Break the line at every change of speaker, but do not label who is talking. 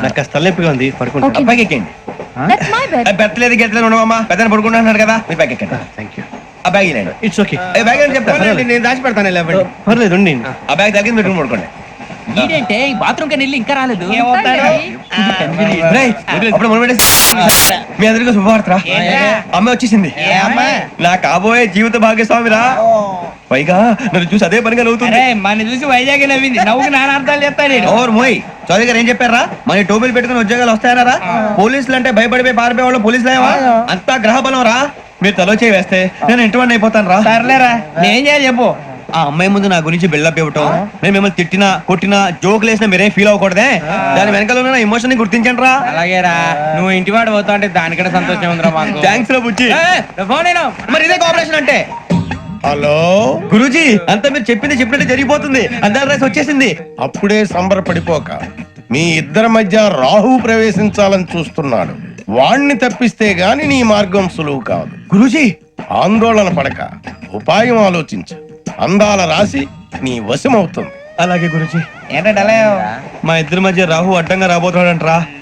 నాకు కాస్త తలెప్పిగా ఉంది, పడుకుంటా.
Okay.
పైకి ఎక్కండి.
That's my bed.
పెట్టలేదు గెట్టలేదు ఉండవమ్మా, పెద్దని పడుకుంటున్నాడు కదా, మీరు పైకి ఎక్కండి.
Thank you.
ఆ బ్యాగ్ ఇలాండి.
It's okay.
బ్యాగ్ అని చెప్తాను,
నేను దాచి పెడతాను.
పర్లేదు ఉండి. ఆ బ్యాగ్ తగ్గింది పెట్టుకుని పడుకోండి.
ఏంటంటే బాత్రూమ్ కని వెళ్ళి ఇంకా రాలేదు.
రేయ్, అప్పుడు మొదలుపెట్టేసి మీ అందరికీ శుభవార్తరా. అమ్మాయి వచ్చేసింది, నా కాబోయే జీవిత భాగ్యస్వామిరా. పైగా నన్ను చూసి అదే పనిగా నవ్వుతుంది.
మన చూసి వైజాగ్ నవ్వింది, నవ్వుకి నాన్న అర్థాలు చెప్తాడు.
ఓర్ మోయ్, చౌదరి గారు ఏం చెప్పారా? మన టోబీలు పెట్టుకుని ఉద్యోగాలు వస్తాయనరా? పోలీసులు అంటే భయపడిపోయి పారిపోయే వాళ్ళు పోలీసులు ఏవా? అంతా గ్రహ బలం రా. మీరు తలో చేయి వేస్తే నేను ఇంటివాడిని అయిపోతాను రా.
సర్లేరా, నేనేం చేయాలి చెప్పు.
ఆ అమ్మాయి ముందు నా గురించి బిల్డప్ ఇవ్వటం, నేను మిమ్మల్ని తిట్టినా కొట్టినా జోకులు వేసినా మీరేం ఫీల్ అవ్వకూడదే. దాని వెనకాల ఉన్న ఎమోషన్ ని గుర్తించండి రా.
అలాగేరా, నువ్వు ఇంటి వాడు పోతా అంటే దానికంటే సంతోషం ఉందిరా మాకు.
థ్యాంక్స్ రా బుజ్జి.
ఫోన్ అయినా
మరి ఇదే కోఆపరేషన్ అంటే.
హలో
గురూజీ, అంతా మీరు చెప్పింది చెప్పినట్టు జరిగిపోతుంది. అందాల రైస్ వచ్చేసింది.
అప్పుడే సంబరపడిపోక, మీ ఇద్దరి మధ్య రాహు ప్రవేశించాలని చూస్తున్నాడు. వాణ్ణి తప్పిస్తే గాని నీ మార్గం సులువు కాదు.
గురూజీ,
ఆందోళన పడక ఉపాయం ఆలోచించు. అందాల రాశి నీ వశమవుతుంది.
అలాగే గురూజీ.
ఏంటంటే
మా ఇద్దరి మధ్య రాహు అడ్డంగా రాబోతున్నాడంట్రా.